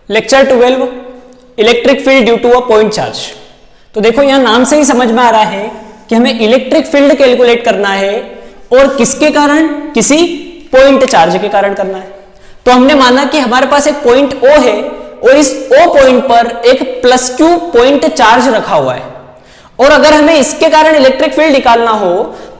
Lecture 12 electric field due to a point charge. तो देखो यहां नाम से ही समझ में आ रहा है कि हमें इलेक्ट्रिक फील्ड कैलकुलेट करना है और किसके कारण, किसी पॉइंट चार्ज के कारण करना है। तो हमने माना कि हमारे पास एक पॉइंट O है और इस O पॉइंट पर एक प्लस Q पॉइंट चार्ज रखा हुआ है और अगर हमें इसके कारण इलेक्ट्रिक फील्ड निकालना हो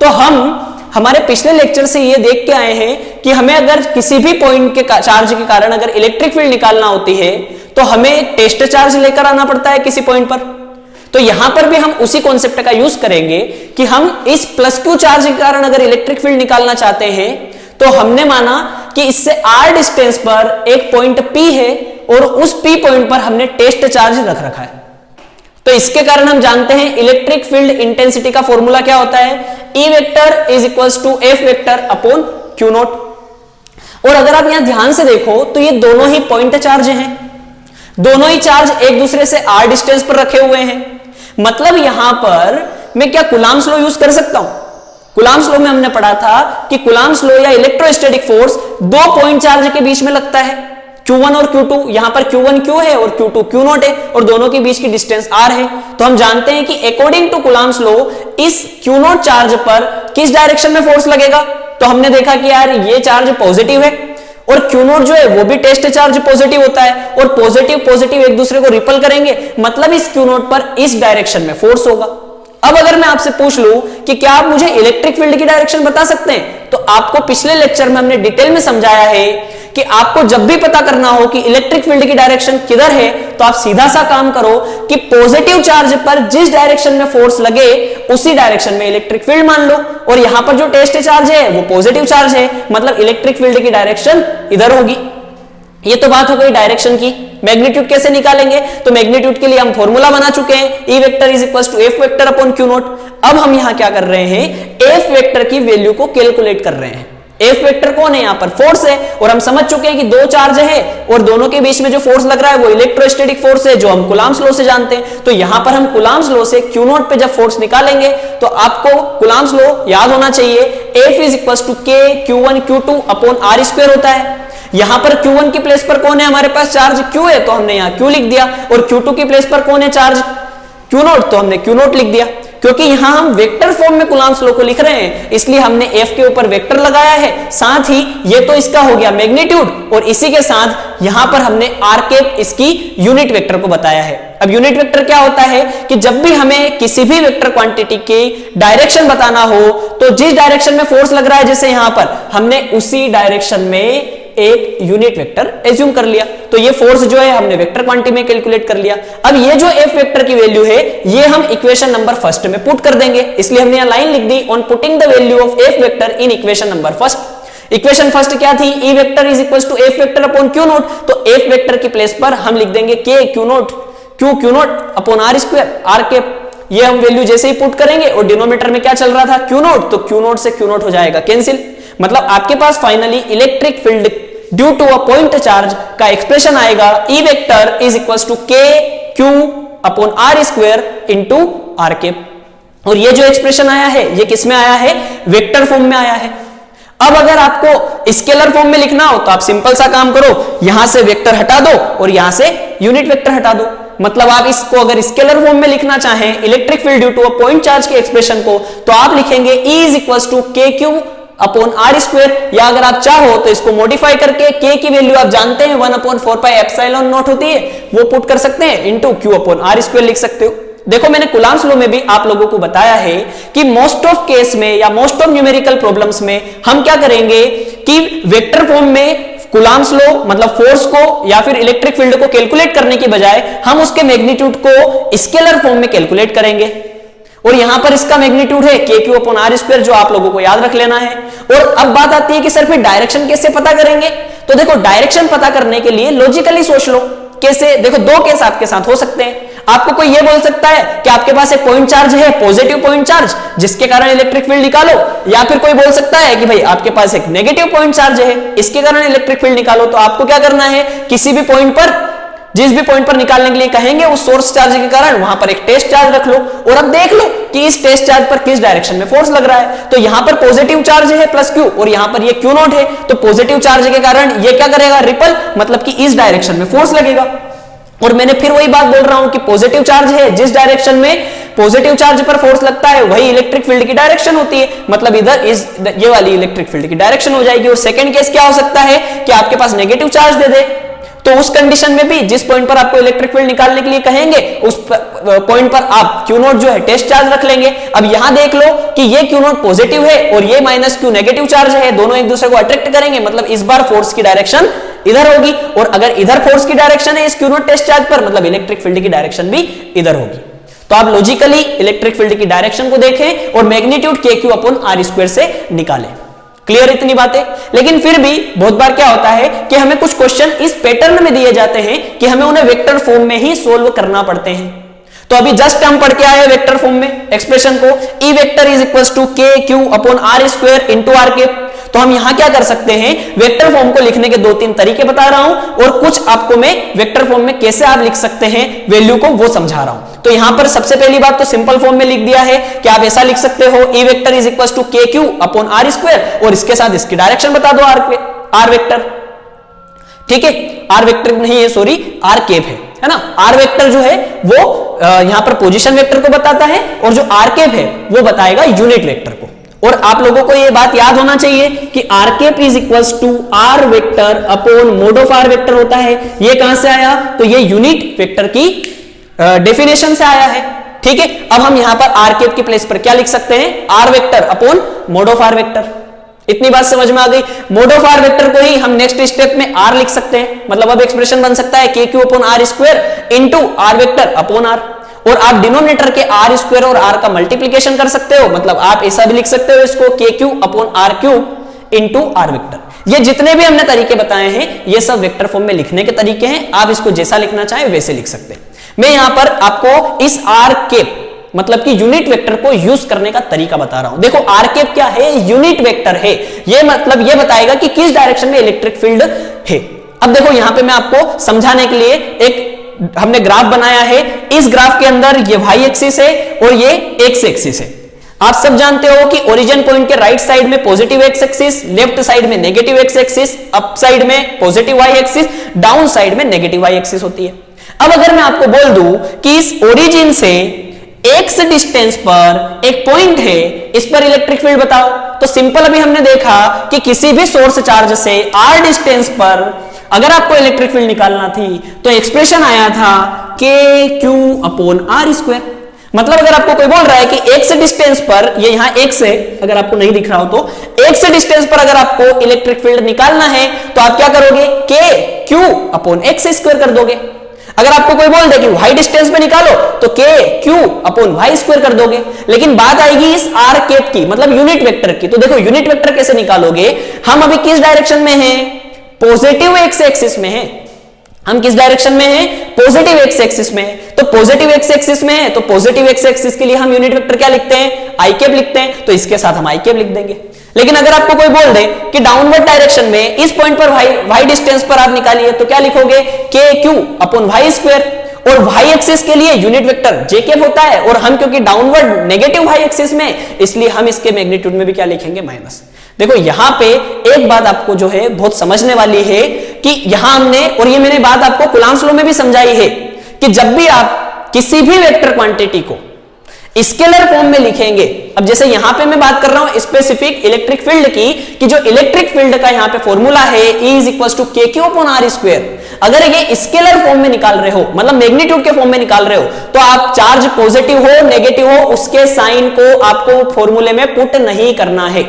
तो हम हमारे पिछले लेक्चर से ये देख के आए हैं कि हमें अगर किसी भी पॉइंट के चार्ज के कारण अगर इलेक्ट्रिक फील्ड निकालना होती है तो हमें टेस्ट चार्ज लेकर आना पड़ता है किसी पॉइंट पर। तो यहां पर भी हम उसी कॉन्सेप्ट का यूज करेंगे कि हम इस प्लस Q चार्ज के कारण अगर इलेक्ट्रिक फील्ड निकालना चाहते हैं तो हमने माना कि इससे r डिस्टेंस पर एक पॉइंट P है और उस P पॉइंट पर हमने टेस्ट चार्ज रख रखा है। तो इसके कारण हम जानते हैं इलेक्ट्रिक फील्ड इंटेंसिटी का फॉर्मूला क्या होता है, E vector is equals to F vector upon Q naught. और अगर आप यहां ध्यान से देखो तो ये दोनों ही पॉइंट चार्ज हैं, दोनों ही चार्ज एक दूसरे से r डिस्टेंस पर रखे हुए हैं। मतलब यहां पर मैं क्या कूलम्ब्स लॉ यूज कर सकता हूं। कूलम्ब्स लॉ में हमने पढ़ा था कि कूलम्ब्स लॉ या इलेक्ट्रोस्टैटिक फोर्स दो पॉइंट चार्ज के बीच में लगता है, Q1 और Q2। यहां पर Q1 Q है और Q2 Q नॉट है और दोनों के बीच की डिस्टेंस r है। तो हम जानते हैं कि अकॉर्डिंग टू कूलम्ब्स लॉ इस Q नॉट चार्ज पर किस डायरेक्शन में फोर्स लगेगा। तो हमने देखा कि यार ये चार्ज पॉजिटिव है और Q नॉट जो है वो भी टेस्ट चार्ज पॉजिटिव होता है और पॉजिटिव पॉजिटिव एक दूसरे को रिपल करेंगे, मतलब इस Q नॉट पर इस डायरेक्शन में फोर्स होगा। अब अगर मैं आपसे पूछ लूं कि क्या आप मुझे इलेक्ट्रिक फील्ड की डायरेक्शन बता सकते हैं, तो आपको पिछले लेक्चर में हमने डिटेल में समझाया है कि आपको जब भी पता करना हो कि इलेक्ट्रिक फील्ड की डायरेक्शन किधर है तो आप सीधा सा काम करो कि पॉजिटिव चार्ज पर जिस डायरेक्शन में फोर्स लगे उसी डायरेक्शन में इलेक्ट्रिक फील्ड मान लो। और यहां पर जो टेस्ट चार्ज है वो पॉजिटिव चार्ज है, मतलब इलेक्ट्रिक फील्ड की डायरेक्शन इधर होगी। ये तो बात हो गई डायरेक्शन की। मैग्नीट्यूड कैसे निकालेंगे, तो मैग्नीट्यूड के लिए हम फॉर्मूला बना चुके हैं, E vector is equals to F vector upon Q naught. अब हम यहां क्या कर रहे हैं, F वेक्टर की वैल्यू को कैलकुलेट कर रहे हैं। F वेक्टर कौन है, यहां पर फोर्स है और हम समझ चुके हैं कि दो चार्ज है और दोनों के बीच में जो फोर्स लग रहा है वो इलेक्ट्रोस्टैटिक फोर्स है जो हम कूलम्ब्स लॉ से जानते हैं। तो यहां पर हम कूलम्ब्स लॉ से Q नॉट पे जब फोर्स निकालेंगे तो आपको कूलम्ब्स लॉ याद होना चाहिए, F is equals to K Q1 Q2 upon R square होता है। यहां पर Q1 की प्लेस पर कौन है, हमारे पास चार्ज Q है तो हमने यहां Q लिख दिया और Q2 की प्लेस पर कौन है चार्ज Q नॉट तो हमने Q नॉट लिख दिया। क्योंकि यहां हम वेक्टर फॉर्म में कूलम्ब्स लॉ को लिख रहे हैं इसलिए हमने F के ऊपर वेक्टर लगाया है। साथ ही ये तो इसका हो गया मैग्नीट्यूड और इसी के साथ यहां पर हमने r कैप इसकी यूनिट वेक्टर को बताया है। अब यूनिट वेक्टर क्या होता है कि जब भी हमें किसी भी वेक्टर क्वांटिटी की डायरेक्शन बताना हो तो जिस डायरेक्शन में फोर्स लग रहा है, जैसे यहां पर हमने उसी डायरेक्शन में एक यूनिट वेक्टर एज्यूम कर लिया, तो ये फोर्स जो है हमने वेक्टर क्वांटिटी में कैलकुलेट कर लिया। अब ये जो F वेक्टर की वैल्यू है ये हम इक्वेशन नंबर फर्स्ट में पुट कर देंगे, इसलिए हमने यहां लाइन लिख दी, on putting the value of F vector in equation number first. Equation first क्या थी, E vector is equals to F vector upon Q naught. तो F वेक्टर की प्लेस पर हम लिख देंगे K Q naught Q naught upon R square R cap. ये हम वैल्यू जैसे ही पुट करेंगे और डिनोमिनेटर में क्या चल रहा था Q नॉट, तो Q नॉट से Q नॉट हो जाएगा कैंसिल। मतलब आपके पास finally electric field due to a point charge का एक्सप्रेशन आएगा, E vector is equals to K Q upon R square into R cap. और ये जो एक्सप्रेशन आया है ये किस में आया है, वेक्टर फॉर्म में आया है। अब अगर आपको स्केलर फॉर्म में लिखना हो तो आप सिंपल सा काम करो, यहां से वेक्टर हटा दो और यहां से यूनिट वेक्टर हटा दो। मतलब आप इसको अगर स्केलर फॉर्म में लिखना चाहें electric field due to a point charge के एक्सप्रेशन को तो आप लिखेंगे E is equals to K Q upon R square, या अगर आप चाहो तो इसको मॉडिफाई करके K की वैल्यू आप जानते हैं 1/4 पाई एप्सिलॉन नॉट होती है वो पुट कर सकते हैं, into Q upon R square लिख सकते हो। देखो मैंने कूलम्ब्स लॉ में भी आप लोगों को बताया है कि मोस्ट ऑफ केस में या मोस्ट ऑफ न्यूमेरिकल प्रॉब्लम्स में हम क्या करेंगे कि वेक्टर फॉर्म में कूलम्ब्स लॉ मतलब फोर्स को या फिर इलेक्ट्रिक फील्ड को कैलकुलेट करने की बजाय हम उसके मैग्नीट्यूड को स्केलर फॉर्म में कैलकुलेट करेंगे। और यहां पर इसका मैग्नीट्यूड है K Q upon R square जो आप लोगों को याद रख लेना है। और अब बात आती है कि सर फिर डायरेक्शन कैसे पता करेंगे, तो देखो डायरेक्शन पता करने के लिए लॉजिकली सोच लो कैसे। देखो दो केस आपके साथ हो सकते हैं, आपको कोई ये बोल सकता है कि आपके पास एक पॉइंट चार्ज है पॉजिटिव पॉइंट चार्ज जिसके कारण इलेक्ट्रिक फील्ड निकालो, या फिर कोई बोल सकता है कि भाई आपके पास एक नेगेटिव पॉइंट चार्ज है इसके कारण इलेक्ट्रिक फील्ड निकालो। तो आपको क्या करना है, किसी भी पॉइंट पर जिस भी पॉइंट पर निकालने के लिए कहेंगे उस सोर्स चार्ज के कारण वहां पर एक टेस्ट चार्ज रख लो और अब देख लो कि इस टेस्ट चार्ज पर किस डायरेक्शन में फोर्स लग रहा है। तो यहां पर पॉजिटिव चार्ज है प्लस क्यू और यहां पर ये क्यू नॉट है, तो पॉजिटिव चार्ज के कारण ये क्या करेगा, रिपल, मतलब कि इस डायरेक्शन में फोर्स लगेगा। और मैंने फिर वही बात बोल रहा हूं कि पॉजिटिव चार्ज है, जिस डायरेक्शन में पॉजिटिव चार्ज पर फोर्स लगता है वही इलेक्ट्रिक फील्ड की डायरेक्शन होती है, मतलब इधर इस ये वाली इलेक्ट्रिक फील्ड की डायरेक्शन हो जाएगी। और सेकंड केस क्या हो सकता है कि आपके पास नेगेटिव चार्ज दे दे, तो उस कंडीशन में भी जिस पॉइंट पर आपको इलेक्ट्रिक फील्ड निकालने के लिए कहेंगे उस पॉइंट पर आप क्यू नॉट जो है टेस्ट चार्ज रख लेंगे। अब यहां देख लो कि ये क्यू नॉट पॉजिटिव है और ये माइनस क्यू नेगेटिव चार्ज है, दोनों एक दूसरे को अट्रैक्ट करेंगे, मतलब इस बार फोर्स की डायरेक्शन इधर होगी और अगर इधर फोर्स की डायरेक्शन है इस क्यू नॉट टेस्ट चार्ज पर, मतलब इलेक्ट्रिक फील्ड की डायरेक्शन भी इधर होगी। तो आप लॉजिकली इलेक्ट्रिक फील्ड की डायरेक्शन को देखें और मैग्नीट्यूड के क्यू अपॉन आर स्क्वायर से निकालें। क्लियर इतनी बातें? लेकिन फिर भी बहुत बार क्या होता है कि हमें कुछ क्वेश्चन इस पैटर्न में दिए जाते हैं कि हमें उन्हें वेक्टर फॉर्म में ही सोल्व करना पड़ते हैं। तो अभी जस्ट हम पढ़ के आए वेक्टर फॉर्म में एक्सप्रेशन को, E vector is equal to K Q upon R square into R के। तो हम यहां क्या कर सकते हैं, वेक्टर फॉर्म को लिखने के 2-3 तरीके बता रहा हूं और कुछ आपको मैं वेक्टर फॉर्म में कैसे आप लिख सकते हैं वैल्यू को वो समझा रहा हूं। तो यहां पर सबसे पहली बात तो सिंपल फॉर्म में लिख दिया है कि आप ऐसा लिख सकते हो, E vector is equal to K Q upon R square और इसके साथ इसकी डायरेक्शन बता दो आर वेक्टर। ठीक है, आर वेक्टर नहीं है, सॉरी आर कैप है ना। आर वेक्टर जो है वो यहां पर पोजीशन वेक्टर को बताता है और जो आर कैप है वो बताएगा यूनिट वेक्टर को। और आप लोगों को ये बात याद होना चाहिए कि R cap is equals to R vector upon mod of R vector होता है। ये कहां से आया, तो ये यूनिट वेक्टर की डेफिनेशन से आया है। ठीक है, अब हम यहां पर आर कैप की प्लेस पर क्या लिख सकते हैं, R vector upon mod of R vector. इतनी बात समझ में आ गई। मोड ऑफ आर वेक्टर को ही हम नेक्स्ट स्टेप में आर लिख सकते हैं, मतलब अब एक्सप्रेशन बन सकता है K Q upon R square into R vector upon R. और आप डिनोमिनेटर के आर स्क्वायर और आर का मल्टीप्लीकेशन कर सकते हो, मतलब आप ऐसा भी लिख सकते हो इसको K Q upon R cube into R vector. ये जितने भी हमने तरीके बताए हैं ये सब वेक्टर फॉर्म में लिखने के तरीके हैं, आप इसको जैसा लिखना चाहें वैसे लिख सकते हैं। मैं यहां पर आपको इस आर कैप मतलब कि यूनिट वेक्टर को यूज करने का तरीका बता रहा हूं। देखो आर कैप क्या है, यूनिट वेक्टर है। ये मतलब ये बताएगा कि किस डायरेक्शन में इलेक्ट्रिक फील्ड है। अब देखो यहां पे मैं आपको समझाने के लिए एक हमने ग्राफ बनाया है। इस ग्राफ के अंदर ये वाई एक्सिस है और ये एक्स एक्सिस है। आप सब जानते हो कि ओरिजिन पॉइंट के राइट साइड में positive X axis, left side में negative X axis, up side में positive Y axis, down side में नेगेटिव वाई एक्सिस होती है। अब अगर मैं आपको बोल दूं कि इस ओरिजिन से एक्स डिस्टेंस पर एक पॉइंट है, इस पर इलेक्ट्रिक फील्ड बताओ, तो सिंपल अभी हमने देखा कि किसी भी सोर्स चार्ज से आर डिस्टेंस पर अगर आपको इलेक्ट्रिक फील्ड निकालना थी तो एक्सप्रेशन आया था के क्यू अपॉन आर स्क्वायर। मतलब अगर आपको कोई बोल रहा है कि एक्स डिस्टेंस पर, ये यहां एक्स है, अगर आपको नहीं दिख रहा हो तो एक्स डिस्टेंस पर अगर आपको इलेक्ट्रिक फील्ड निकालना है तो आप क्या करोगे, के क्यू अपॉन एक्स स्क्वायर कर दोगे। अगर आपको कोई बोल दे कि वाई डिस्टेंस पे निकालो तो के क्यू अपॉन वाई स्क्वायर कर दोगे। लेकिन बात आएगी इस आर कैप की, मतलब यूनिट वेक्टर की। तो देखो यूनिट वेक्टर कैसे निकालोगे, हम अभी किस डायरेक्शन में हैं, पॉजिटिव एक्स एक्सिस में है। हम किस डायरेक्शन में हैं, पॉजिटिव एक्स एक्सिस में है। तो पॉजिटिव एक्स एक्सिस में है तो पॉजिटिव एक्स एक्सिस के लिए हम यूनिट वेक्टर क्या लिखते हैं, आई कैप लिखते हैं। तो इसके साथ हम आई कैप लिख देंगे। लेकिन अगर आपको कोई बोल दे कि डाउनवर्ड डायरेक्शन में इस पॉइंट पर वाई डिस्टेंस पर आप निकालिए तो क्या लिखोगे, के क्यू अपॉन वाई स्क्वायर। और वाई एक्सिस के लिए यूनिट वेक्टर जे कैप होता है और हम क्योंकि डाउनवर्ड नेगेटिव वाई एक्सिस में, इसलिए हम इसके मैग्नीट्यूड में भी क्या लिखेंगे, माइनस। देखो यहां पे एक बात आपको जो है बहुत समझने वाली है कि यहां हमने, और ये मैंने बात आपको कुलाम्स लॉ में भी समझाई है कि जब भी आप किसी भी वेक्टर क्वांटिटी को स्केलर फॉर्म में लिखेंगे, अब जैसे यहां पे मैं बात कर रहा हूं स्पेसिफिक इलेक्ट्रिक फील्ड की, कि जो इलेक्ट्रिक फील्ड का यहां पे फॉर्मूला है E is equal to K Q upon R square, अगर ये स्केलर फॉर्म में निकाल रहे हो, मतलब मैग्नीट्यूड के फॉर्म में निकाल रहे हो, तो आप चार्ज पॉजिटिव हो नेगेटिव हो उसके साइन को आपको फॉर्मूले में पुट नहीं करना है।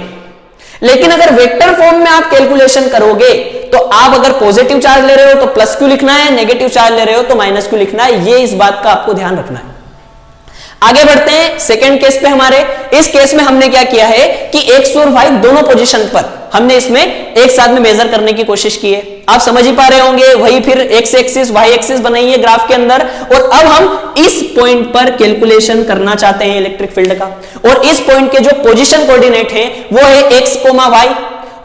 लेकिन अगर वेक्टर फॉर्म में आप कैलकुलेशन करोगे तो आप अगर पॉजिटिव चार्ज ले रहे हो तो प्लस क्यू लिखना है, नेगेटिव चार्ज ले रहे हो तो माइनस क्यू लिखना है। ये इस बात का आपको ध्यान रखना है। आगे बढ़ते हैं सेकंड केस पे हमारे। इस केस में हमने क्या किया है कि एक्स और वाई दोनों पोजीशन पर हमने इसमें एक साथ में मेजर करने की कोशिश की है। आप समझ ही पा रहे होंगे, वही फिर एक्स एक्सिस वाई एक्सिस बनाई है ग्राफ के अंदर। और अब हम इस पॉइंट पर कैलकुलेशन करना चाहते हैं इलेक्ट्रिक फील्ड का, और इस पॉइंट के जो पोजीशन कोऑर्डिनेट है वो है एक्स कोमा वाई,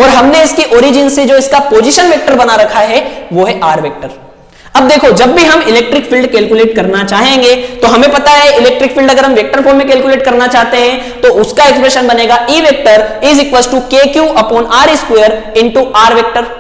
और हमने इसकी ओरिजिन से जो इसका पोजीशन वेक्टर बना रखा है वो है आर वेक्टर। अब देखो, जब भी हम इलेक्ट्रिक फील्ड कैलकुलेट करना चाहेंगे तो हमें पता है इलेक्ट्रिक फील्ड अगर हम वेक्टर फॉर्म में कैलकुलेट करना चाहते हैं तो उसका एक्सप्रेशन बनेगा E vector is equal to KQ upon R square into R vector.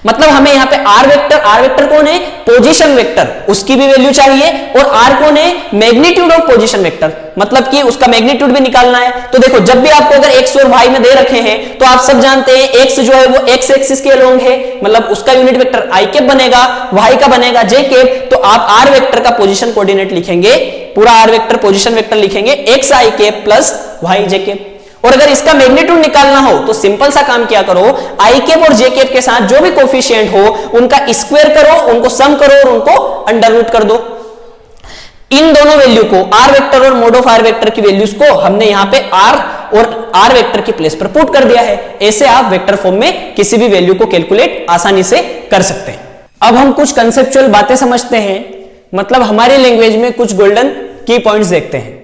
मतलब हमें यहां पे R वेक्टर कौन है? पोजीशन वेक्टर, उसकी भी वैल्यू चाहिए, और R कौन है? मैग्नीट्यूड ऑफ पोजीशन वेक्टर, मतलब कि उसका मैग्नीट्यूड भी निकालना है। तो देखो, जब भी आपको अगर x और y में दे रखे हैं तो आप सब जानते हैं x जो है वो x एक्सिस के अलोंग है, मतलब उसका यूनिट वेक्टर i कैप बनेगा, y का बनेगा j कैप। तो आप R वेक्टर का पोजीशन कोऑर्डिनेट लिखेंगे, पूरा R वेक्टर पोजीशन वेक्टर लिखेंगे x i cap plus y j cap. और अगर इसका मैग्नीट्यूड निकालना हो तो सिंपल सा काम किया करो, आई कैप और जे कैप के साथ जो भी कोफिशिएंट हो उनका स्क्वायर करो, उनको सम करो और उनको अंडर रूट कर दो। इन दोनों वैल्यू को, आर वेक्टर और मोड ऑफ आर वेक्टर की वैल्यूज को हमने यहां पे आर और आर वेक्टर की प्लेस पर पुट कर दिया है। ऐसे आप वेक्टर फॉर्म में किसी भी वैल्यू को कैलकुलेट आसानी से कर सकते हैं। अब हम कुछ कंसेप्चुअल बातें समझते हैं, मतलब हमारी लैंग्वेज में कुछ गोल्डन की पॉइंट्स देखते हैं।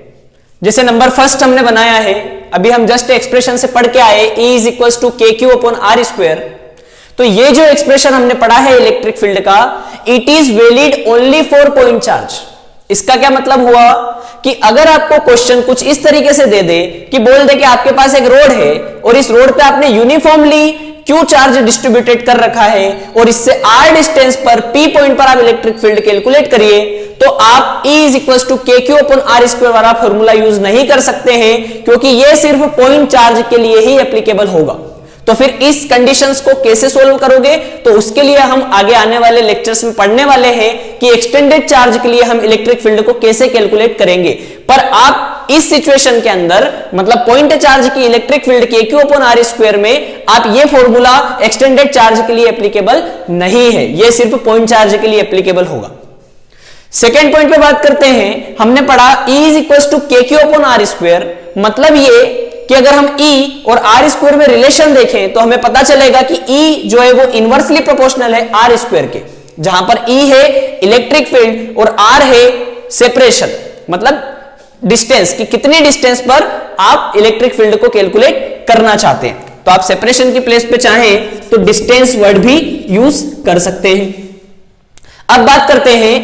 जैसे नंबर फर्स्ट हमने बनाया है, अभी हम जस्ट एक्सप्रेशन से पढ़ के आए, E is equal to KQ upon R square. तो ये जो एक्सप्रेशन हमने पढ़ा है इलेक्ट्रिक फील्ड का, it is valid only for point charge. इसका क्या मतलब हुआ कि अगर आपको क्वेश्चन कुछ इस तरीके से दे दे कि बोल दे कि आपके पास एक रोड है और इस रोड पे आपने यूनिफॉर्मली Q चार्ज डिस्ट्रीब्यूटेड कर रखा है और इससे R डिस्टेंस पर P पॉइंट पर आप इलेक्ट्रिक फील्ड कैलकुलेट करिए, तो आप E is equal to KQ upon R square वाला फॉर्मूला यूज नहीं कर सकते हैं, क्योंकि यह सिर्फ पॉइंट चार्ज के लिए ही एप्लीकेबल होगा। तो फिर इस कंडीशंस को कैसे सोल्व करोगे, तो उसके लिए हम आगे आने वाले लेक्चर्स में पढ़ने वाले हैं कि एक्सटेंडेड चार्ज के लिए हम इलेक्ट्रिक फील्ड को कैसे कैलकुलेट करेंगे। पर आप इस सिचुएशन के अंदर, मतलब पॉइंट चार्ज की electric field KQ upon R square में आप ये फॉर्मूला एक्सटेंडेड चार्ज के लिए एप्लीकेबल नहीं है, ये सिर्फ पॉइंट चार्ज के लिए एप्लीकेबल होगा। सेकेंड पॉइंट पे बात करते हैं, हमने पढ़ा E is equal to KQ upon R square, मतलब ये कि अगर हम E और R स्क्वायर में रिलेशन देखें तो हमें पता चलेगा कि E जो है वो इनवर्सली प्रोपोर्शनल है R स्क्वायर के, जहां पर E है इलेक्ट्रिक फील्ड और R है सेपरेशन, मतलब डिस्टेंस कि कितनी डिस्टेंस पर आप इलेक्ट्रिक फील्ड को कैलकुलेट करना चाहते हैं। तो आप सेपरेशन की प्लेस पे चाहें तो डिस्टेंस वर्ड भी यूज कर सकते हैं। अब बात करते हैं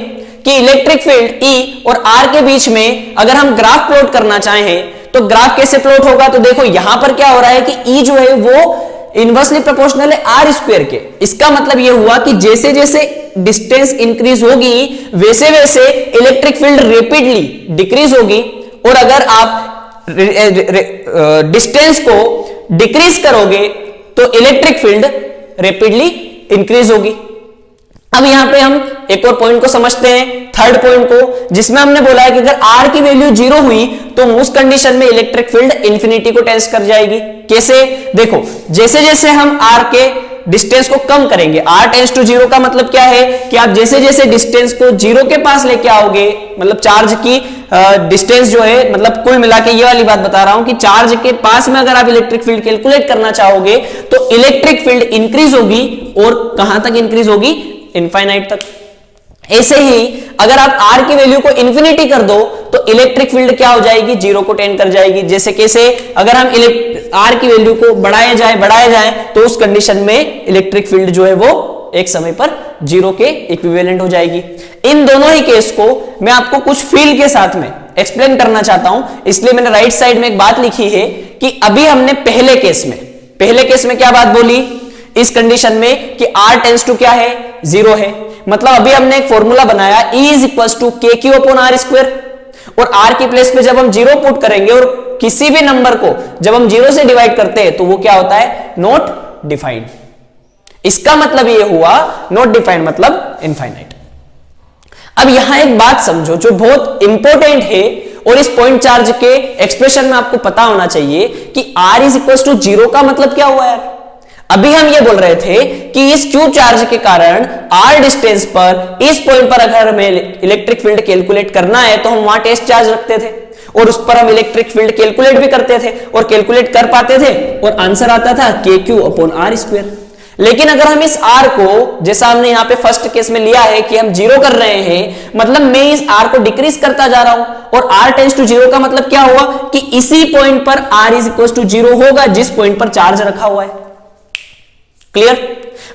कि इलेक्ट्रिक फील्ड E और R के बीच में अगर हम ग्राफ प्लॉट करना चाहें तो ग्राफ कैसे प्लॉट होगा। तो देखो यहां पर क्या हो रहा है कि E जो है वो इनवर्सली प्रोपोर्शनल है R स्क्वायर के। इसका मतलब यह हुआ कि जैसे जैसे डिस्टेंस इंक्रीज होगी वैसे वैसे इलेक्ट्रिक फील्ड रैपिडली डिक्रीज होगी, और अगर आप डिस्टेंस को डिक्रीज करोगे तो इलेक्ट्रिक फील्ड रैपिडली इंक्रीज होगी। अब यहां पे हम एक और पॉइंट को समझते हैं, थर्ड पॉइंट को, जिसमें हमने बोला है कि अगर R की वैल्यू 0 हुई तो उस कंडीशन में इलेक्ट्रिक फील्ड इंफिनिटी को टेंस कर जाएगी। कैसे? देखो, जैसे जैसे हम R के डिस्टेंस को कम करेंगे, R टेंस टू 0 का मतलब क्या है कि आप जैसे जैसे डिस्टेंस को 0 के पास लेके आओगे, मतलब चार्ज की डिस्टेंस जो है, मतलब कुल मिला के ये वाली बात बता रहा हूं कि चार्ज के पास में अगर आप इलेक्ट्रिक फील्ड कैलकुलेट करना चाहोगे तो इलेक्ट्रिक फील्ड इंक्रीज होगी, और कहां तक इंक्रीज होगी? इनफाइनाइट तक। ऐसे ही अगर आप R की वैल्यू को इंफिनिटी कर दो तो इलेक्ट्रिक फील्ड क्या हो जाएगी? 0 को टेंड कर जाएगी। जैसे कैसे? अगर हम R की वैल्यू को बढ़ाया जाए तो उस कंडीशन में इलेक्ट्रिक फील्ड जो है वो एक समय पर 0 के इक्विवेलेंट हो जाएगी। इन दोनों ही केस को मैं आपको कुछ फील के साथ में एक्सप्लेन करना चाहता हूं, इसलिए मैंने राइट साइड में एक बात लिखी है कि अभी हमने पहले केस में क्या बात बोली इस कंडीशन में कि R टेंस टू क्या है? 0 है। मतलब अभी हमने एक फॉर्मूला बनाया E is equal to KQ upon R square, और R की प्लेस पे जब हम 0 पुट करेंगे और किसी भी नंबर को जब हम 0 से डिवाइड करते हैं तो वो क्या होता है? Not defined. इसका मतलब ये हुआ नॉट डिफाइंड मतलब इनफाइनाइट। अब यहां एक बात समझो जो बहुत इंपॉर्टेंट है, और इस पॉइंट चार्ज के एक्सप्रेशन में आपको पता होना चाहिए कि R इज इक्वल टू 0 का मतलब क्या हुआ यार। अभी हम ये बोल रहे थे कि इस Q चार्ज के कारण R डिस्टेंस पर इस पॉइंट पर अगर हमें इलेक्ट्रिक फील्ड कैलकुलेट करना है तो हम वहां टेस्ट चार्ज रखते थे और उस पर हम इलेक्ट्रिक फील्ड कैलकुलेट भी करते थे और कैलकुलेट कर पाते थे, और आंसर आता था KQ अपॉन R स्क्वायर। लेकिन अगर हम इस R को, जैसा हमने यहां पे फर्स्ट केस में लिया है कि हम 0 कर रहे हैं, मतलब मैं इस R को डिक्रीज करता जा रहा हूं, और R टेंस टू 0 का मतलब क्या हुआ कि इसी पॉइंट पर R इज इक्वल टू 0 होगा जिस पॉइंट पर चार्ज रखा हुआ है। क्लियर?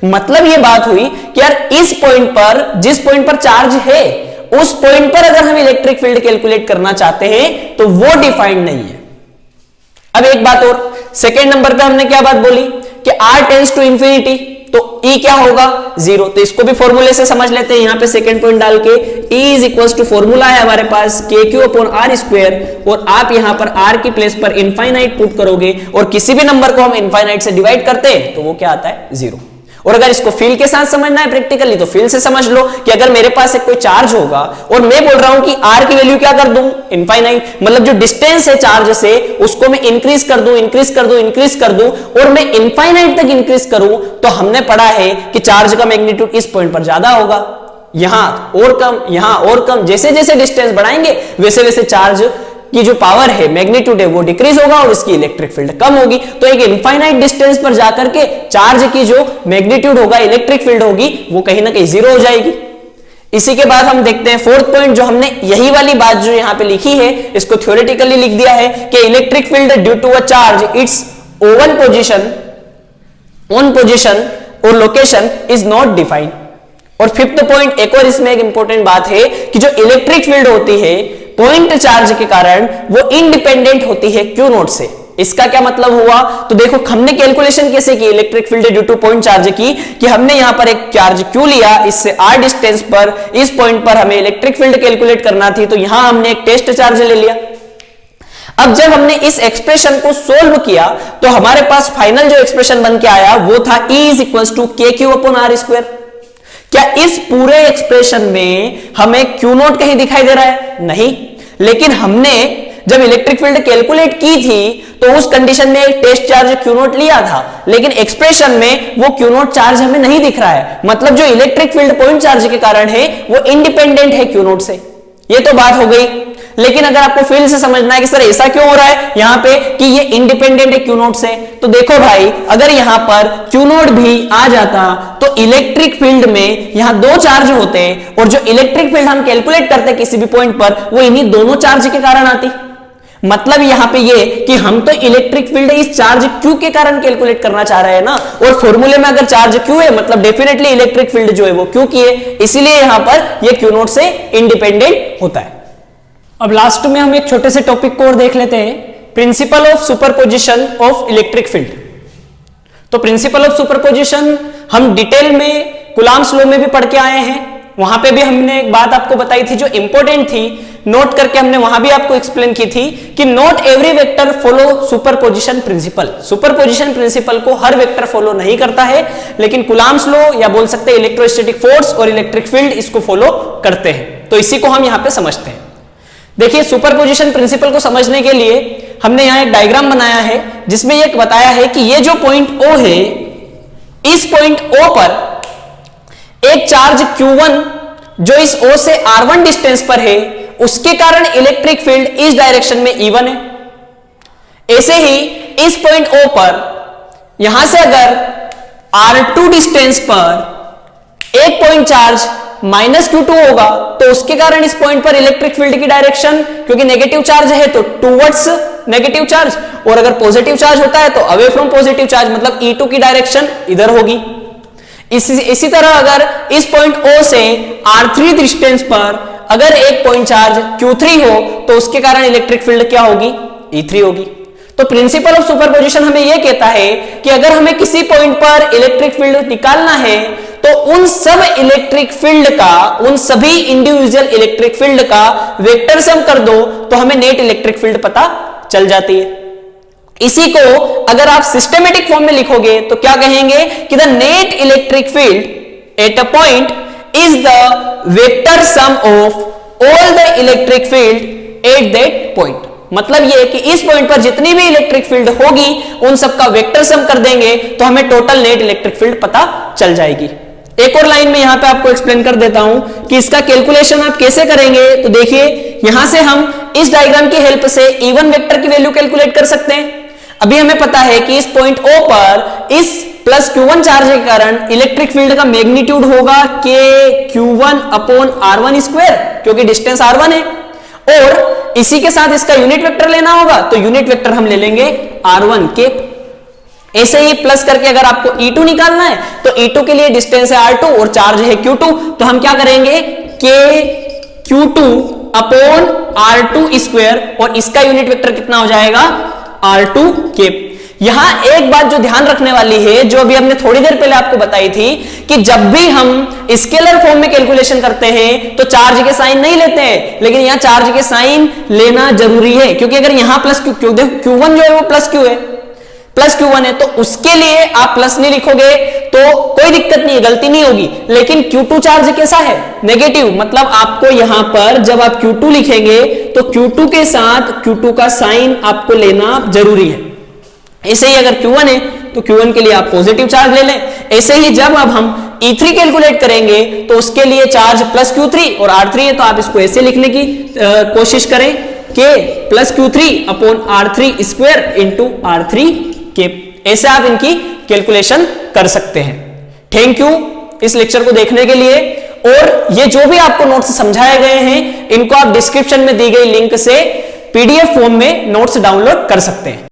मतलब ये बात हुई कि यार इस पॉइंट पर, जिस पॉइंट पर चार्ज है, उस पॉइंट पर अगर हम इलेक्ट्रिक फील्ड कैलकुलेट करना चाहते हैं तो वो डिफाइंड नहीं है। अब एक बात और, सेकेंड नंबर पे हमने क्या बात बोली कि R टेंड्स टू इंफिनिटी, तो E क्या होगा 0। तो इसको भी फॉर्मूले से समझ लेते हैं, यहां पे सेकंड पॉइंट डाल के E is equals to formula है हमारे पास KQ अपॉन R स्क्वायर, और आप यहां पर R की प्लेस पर इनफाइनाइट पुट करोगे और किसी भी नंबर को हम इनफाइनाइट से डिवाइड करते हैं तो वो क्या आता है 0। और अगर इसको फील्ड के साथ समझना है प्रैक्टिकली तो फील्ड से समझ लो कि अगर मेरे पास एक कोई चार्ज होगा और मैं बोल रहा हूं कि R की वैल्यू क्या कर दूं इनफाइनाइट, मतलब जो डिस्टेंस है चार्ज से उसको मैं इंक्रीज कर दूं इंक्रीज कर दूं इंक्रीज कर दूं और मैं इनफाइनाइट तक इंक्रीज करूं, तो हमने पढ़ा है कि चार्ज का मैग्नीट्यूड इस पॉइंट पर ज्यादा होगा, यहां और कम, यहां और कम, जैसे जैसे डिस्टेंस बढ़ाएंगे वैसे वैसे चार्ज की जो पावर है, मैग्नीट्यूड है, वो डिक्रीज होगा और इसकी इलेक्ट्रिक फील्ड कम होगी। तो एक इनफाइनाइट डिस्टेंस पर जाकर के चार्ज की जो मैग्नीट्यूड होगा, इलेक्ट्रिक फील्ड होगी, वो कहीं ना कहीं जीरो हो जाएगी। इसी के बाद हम देखते हैं फोर्थ पॉइंट, जो हमने यही वाली बात जो यहां पे लिखी है इसको थ्योरेटिकली लिख दिया है कि electric field due to a charge its own position और लोकेशन इज नॉट डिफाइंड। और फिफ्थ पॉइंट, एक और इसमें एक इंपॉर्टेंट बात है कि जो इलेक्ट्रिक फील्ड होती है पॉइंट चार्ज के कारण वो इंडिपेंडेंट होती है क्यू नोट से। इसका क्या मतलब हुआ, तो देखो हमने कैलकुलेशन कैसे की electric field due two point charge की, कि हमने यहां पर एक चार्ज क्यू लिया, इससे r डिस्टेंस पर इस पॉइंट पर हमें इलेक्ट्रिक फील्ड कैलकुलेट करना थी, तो यहां हमने एक टेस्ट चार्ज ले लिया। अब जब हमने इस एक्सप्रेशन को सोल्व किया तो हमारे पास फाइनल जो एक्सप्रेशन बन के आया वो था E is equals to KQ upon R square. क्या इस पूरे एक्सप्रेशन में हमें क्यू नोट कहीं दिखाई दे रहा है? नहीं, लेकिन हमने जब इलेक्ट्रिक फील्ड कैलकुलेट की थी तो उस कंडीशन में एक टेस्ट चार्ज क्यू नोट लिया था, लेकिन एक्सप्रेशन में वो क्यू नोट चार्ज हमें नहीं दिख रहा है, मतलब जो इलेक्ट्रिक फील्ड पॉइंट चार्ज के कारण है वो इंडिपेंडेंट है क्यू नोट से। ये तो बात हो गई, लेकिन अगर आपको फील्ड से समझना है कि सर ऐसा क्यों हो रहा है यहां पे कि ये इंडिपेंडेंट है क्यू नोट से, तो देखो भाई अगर यहां पर क्यू नोट भी आ जाता तो इलेक्ट्रिक फील्ड में यहां दो चार्ज होते और जो इलेक्ट्रिक फील्ड हम कैलकुलेट करते किसी भी पॉइंट पर वो इन्हीं दोनों चार्ज के कारण आती। मतलब यहां पे ये कि हम तो इलेक्ट्रिक फील्ड इस चार्ज क्यू के कारण कैलकुलेट करना चाह रहे हैं ना, और फॉर्मूले में अगर चार्ज क्यू है मतलब डेफिनेटली इलेक्ट्रिक फील्ड जो है वो क्यू की है, इसीलिए यहां पर ये क्यू नोट से इंडिपेंडेंट होता है। अब लास्ट में हम एक छोटे से टॉपिक को और देख लेते हैं, principle of superposition of electric field. तो प्रिंसिपल ऑफ सुपरपोजिशन हम डिटेल में कूलॉम्स लॉ में भी पढ़ के आए हैं, वहां पे भी हमने एक बात आपको बताई थी जो इंपॉर्टेंट थी, नोट करके हमने वहां भी आपको एक्सप्लेन की थी कि not every vector follow superposition principle. Superposition principle को हर वेक्टर फॉलो नहीं करता है, लेकिन कूलॉम्स लॉ या बोल सकते हैं इलेक्ट्रोस्टैटिक फोर्स और इलेक्ट्रिक फील्ड इसको फॉलो करते हैं। तो इसी को हम यहां पे समझते हैं। देखिए सुपरपोजिशन प्रिंसिपल को समझने के लिए हमने यहां एक डायग्राम बनाया है जिसमें यह बताया है कि ये जो पॉइंट O है, इस पॉइंट O पर एक चार्ज Q1 जो इस O से R1 डिस्टेंस पर है, उसके कारण इलेक्ट्रिक फील्ड इस डायरेक्शन में E1 है। ऐसे ही इस पॉइंट O पर यहां से अगर R2 डिस्टेंस पर एक पॉइंट चार्ज -Q2 होगा तो उसके कारण इस पॉइंट पर इलेक्ट्रिक फील्ड की डायरेक्शन, क्योंकि नेगेटिव चार्ज है तो टुवर्ड्स नेगेटिव चार्ज, और अगर पॉजिटिव चार्ज होता है तो अवे फ्रॉम पॉजिटिव चार्ज, मतलब E2 की डायरेक्शन इधर होगी। इसी तरह अगर इस पॉइंट O से R3 डिस्टेंस पर अगर एक पॉइंट चार्ज Q3 हो तो उसके कारण इलेक्ट्रिक फील्ड क्या होगी? E3 होगी। तो प्रिंसिपल ऑफ सुपरपोजिशन हमें यह कहता है कि अगर हमें किसी पॉइंट पर इलेक्ट्रिक फील्ड निकालना है तो उन सब इलेक्ट्रिक फील्ड का, उन सभी इंडिविजुअल इलेक्ट्रिक फील्ड का वेक्टर सम कर दो तो हमें नेट इलेक्ट्रिक फील्ड पता चल जाती है। इसी को अगर आप सिस्टेमेटिक फॉर्म में लिखोगे तो क्या कहेंगे कि the net electric field at a point is the vector sum of all the electric field at that point. मतलब ये कि इस पॉइंट पर जितनी भी इलेक्ट्रिक फील्ड होगी उन सबका वेक्टर सम कर देंगे तो हमें टोटल नेट इलेक्ट्रिक फील्ड पता चल जाएगी। एक और लाइन में यहां पे आपको एक्सप्लेन कर देता हूं कि इसका कैलकुलेशन आप कैसे करेंगे। तो देखिए यहां से हम इस डायग्राम की हेल्प से E1 वेक्टर की वैल्यू कैलकुलेट कर सकते हैं। अभी हमें पता है कि इस पॉइंट O पर इस प्लस Q1 चार्ज के कारण इलेक्ट्रिक फील्ड का मैग्नीट्यूड होगा KQ1 अपॉन R1 स्क्वायर, क्योंकि डिस्टेंस R1 है, और इसी के साथ इसका यूनिट वेक्टर लेना होगा तो यूनिट वेक्टर हम ले लेंगे R1 के। ऐसे ही प्लस करके अगर आपको E2 निकालना है तो E2 के लिए डिस्टेंस है R2 और चार्ज है Q2, तो हम क्या करेंगे K Q2 upon R2 square, और इसका यूनिट वेक्टर कितना हो जाएगा R2 K। यहां एक बात जो ध्यान रखने वाली है, जो अभी हमने थोड़ी देर पहले आपको बताई थी, कि जब भी हम स्केलर फॉर्म में कैलकुलेशन करते हैं तो चार्ज के साइन नहीं लेते हैं, लेकिन यहां चार्ज के साइन लेना जरूरी है, क्योंकि अगर यहां प्लस Q1 जो है वो प्लस Q है, प्लस Q1 है, तो उसके लिए आप प्लस नहीं लिखोगे तो कोई दिक्कत नहीं है, गलती नहीं होगी। लेकिन Q2 चार्ज कैसा है, नेगेटिव, मतलब आपको यहां पर जब आप Q2 लिखेंगे तो Q2 के साथ Q2 का साइन आपको लेना जरूरी है। ऐसे ही अगर Q1 है तो Q1 के लिए आप पॉजिटिव चार्ज ले लें। ऐसे ही जब अब हम E3 कैलकुलेट करेंगे तो उसके लिए चार्ज प्लस Q3 और R3 है, तो आप इसको ऐसे लिखने की कोशिश करें K plus Q3 upon R3 square into R3 K। ऐसे आप इनकी कैलकुलेशन कर सकते हैं। थैंक यू इस लेक्चर को देखने के लिए, और ये जो भी आपको नोट्स समझाए गए हैं इनको आप डिस्क्रिप्शन में दी गई लिंक से PDF फॉर्म में नोट्स डाउनलोड कर सकते हैं।